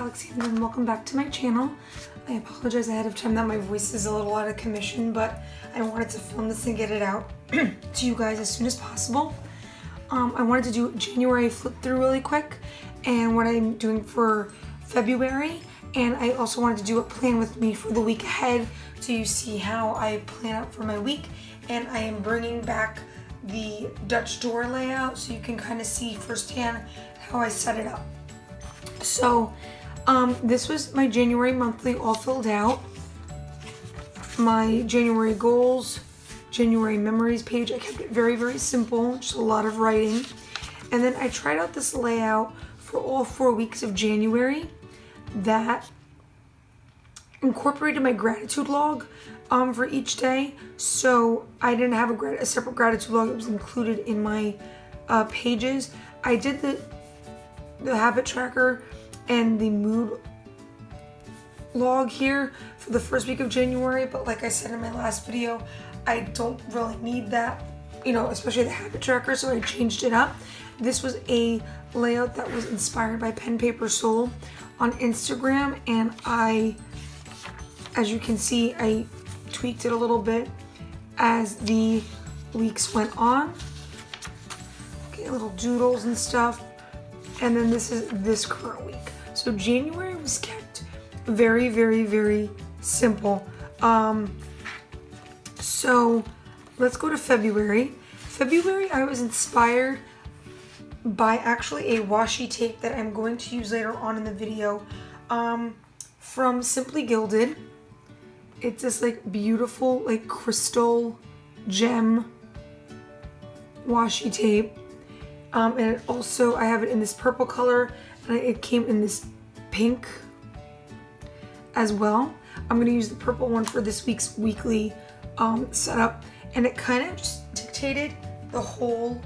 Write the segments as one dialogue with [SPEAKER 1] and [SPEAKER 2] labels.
[SPEAKER 1] Alexandra and welcome back to my channel. I apologize ahead of time that my voice is a little out of commission, but I wanted to film this and get it out to you guys as soon as possible. I wanted to do January flip through really quick and what I'm doing for February, and I also wanted to do a plan with me for the week ahead so you see how I plan out for my week. And I am bringing back the Dutch door layout so you can kind of see firsthand how I set it up. So this was my January monthly all filled out. My January goals, January memories page, I kept it very, very simple, just a lot of writing. And then I tried out this layout for all 4 weeks of January that incorporated my gratitude log for each day. So I didn't have a separate gratitude log, it was included in my pages. I did the habit tracker and the mood log here for the first week of January, but like I said in my last video, I don't really need that, you know, especially the habit tracker, so I changed it up. This was a layout that was inspired by Pen Paper Soul on Instagram, and as you can see, I tweaked it a little bit as the weeks went on. Okay, little doodles and stuff. And then this is this current week. So January was kept very, very, very simple. So let's go to February. February, I was inspired by actually a washi tape that I'm going to use later on in the video from Simply Gilded. It's this like beautiful like crystal gem washi tape. And it also, I have it in this purple color, and it came in this pink as well. I'm going to use the purple one for this week's weekly setup, and it kind of just dictated the whole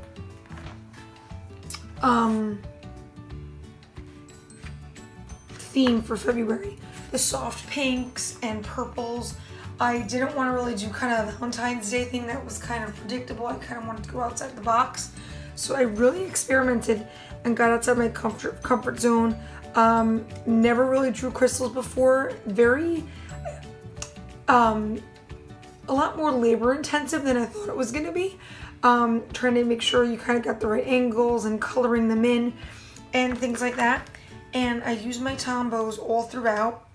[SPEAKER 1] theme for February. The soft pinks and purples. I didn't want to really do kind of a Valentine's Day thing that was kind of predictable. I kind of wanted to go outside the box. So I really experimented and got outside my comfort zone. Never really drew crystals before. Very, a lot more labor intensive than I thought it was going to be. Trying to make sure you kind of got the right angles and coloring them in and things like that. And I used my Tombows all throughout.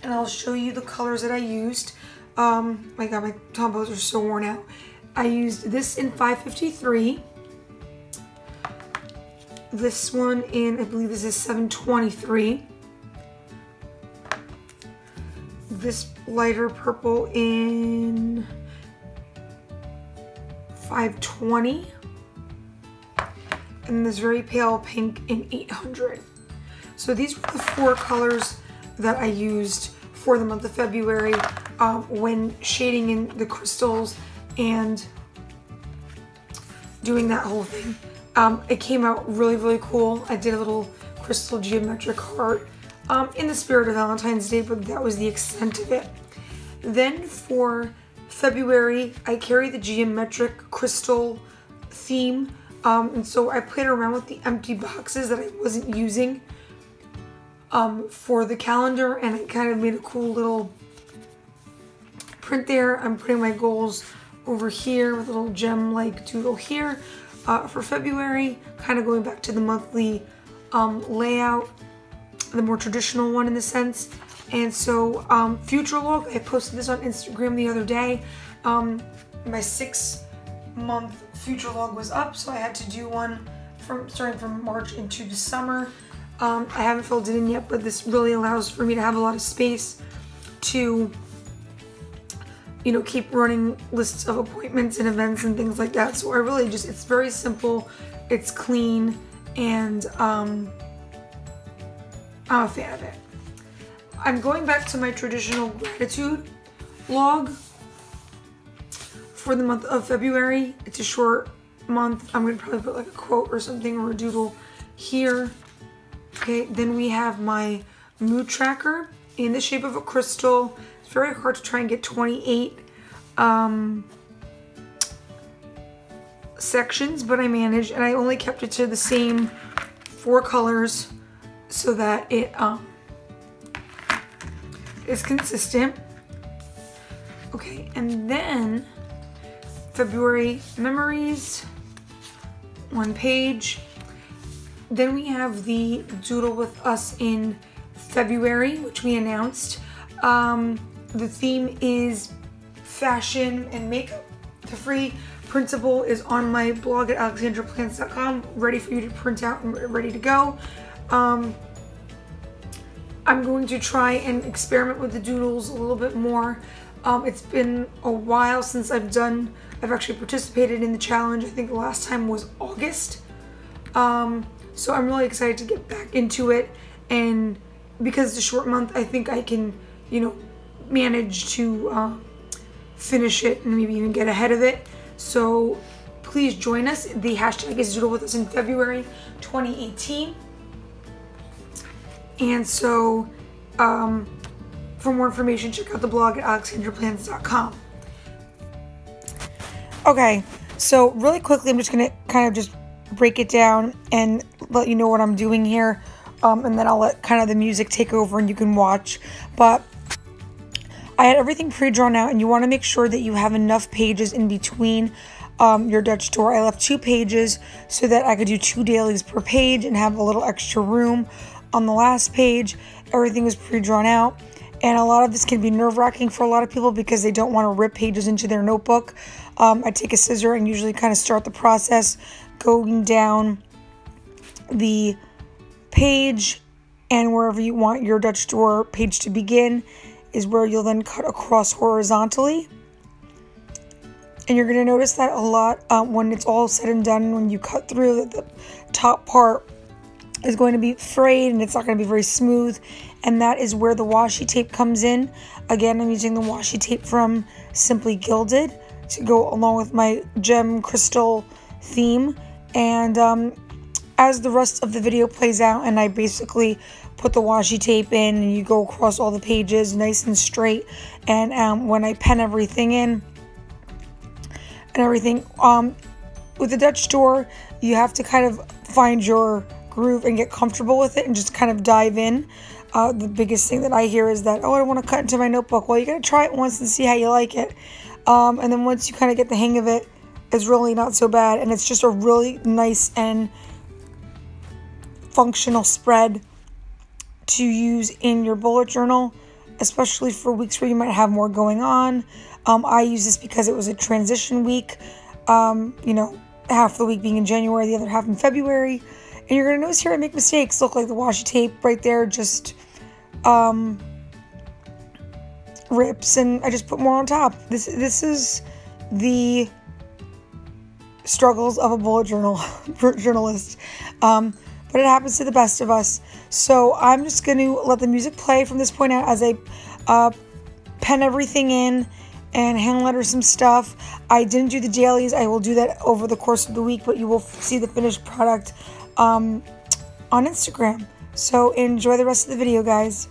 [SPEAKER 1] And I'll show you the colors that I used. My God, my Tombows are so worn out. I used this in 553. This one in, I believe this is 723. This lighter purple in 520. And this very pale pink in 800. So these were the 4 colors that I used for the month of February when shading in the crystals and doing that whole thing. It came out really, really cool. I did a little crystal geometric heart in the spirit of Valentine's Day, but that was the extent of it. Then for February, I carry the geometric crystal theme, and so I played around with the empty boxes that I wasn't using for the calendar, and I kind of made a cool little print there. I'm putting my goals over here with a little gem-like doodle here. For February, kind of going back to the monthly layout, the more traditional one in the sense. And so future log, I posted this on Instagram the other day. My 6-month future log was up, so I had to do one starting from March into the summer. I haven't filled it in yet, but this really allows for me to have a lot of space to, you know, keep running lists of appointments and events and things like that. So I really just, it's very simple, it's clean, and I'm a fan of it. I'm going back to my traditional gratitude log for the month of February. It's a short month. I'm going to probably put like a quote or something or a doodle here. Okay, then we have my mood tracker in the shape of a crystal. It's very hard to try and get 28 sections, but I managed, and I only kept it to the same 4 colors so that it is consistent. Okay, and then February memories, 1 page. Then we have the Doodle with Us in February, which we announced. The theme is fashion and makeup. The free printable is on my blog at alexandraplants.com, ready for you to print out and ready to go. I'm going to try and experiment with the doodles a little bit more. It's been a while since I've actually participated in the challenge. I think the last time was August. So I'm really excited to get back into it, and because it's a short month, I think I can, manage to finish it and maybe even get ahead of it. So please join us. The hashtag is Doodle with Us in February 2018. And so for more information, check out the blog at alexandraplants.com. Okay, so really quickly, I'm just going to kind of just break it down and let you know what I'm doing here. And then I'll let kind of the music take over and you can watch. But I had everything pre-drawn out, and you want to make sure that you have enough pages in between your Dutch door. I left 2 pages so that I could do 2 dailies per page and have a little extra room on the last page. Everything was pre-drawn out, and a lot of this can be nerve-wracking for a lot of people because they don't want to rip pages into their notebook. I take a scissor and usually kind of start the process going down the page, and wherever you want your Dutch door page to begin is where you'll then cut across horizontally. And you're going to notice that a lot when it's all said and done, when you cut through, the top part is going to be frayed and it's not going to be very smooth, and that is where the washi tape comes in. Again, I'm using the washi tape from Simply Gilded to go along with my gem crystal theme. And as the rest of the video plays out and I basically put the washi tape in and you go across all the pages nice and straight, and when I pen everything in and everything, with the Dutch door, you have to kind of find your groove and get comfortable with it and just kind of dive in. The biggest thing that I hear is that, oh, I don't want to cut into my notebook. Well, you got to try it once and see how you like it. And then once you kind of get the hang of it, it's really not so bad, and it's just a really nice and functional spread to use in your bullet journal, especially for weeks where you might have more going on. I use this because it was a transition week, half the week being in January, the other half in February. And you're going to notice here I make mistakes. Look, like the washi tape right there just rips, and I just put more on top. This is the struggles of a bullet journal journalist. But it happens to the best of us. So I'm just going to let the music play from this point out as I pen everything in and hand letter some stuff. I didn't do the dailies. I will do that over the course of the week, but you will see the finished product on Instagram. So enjoy the rest of the video, guys.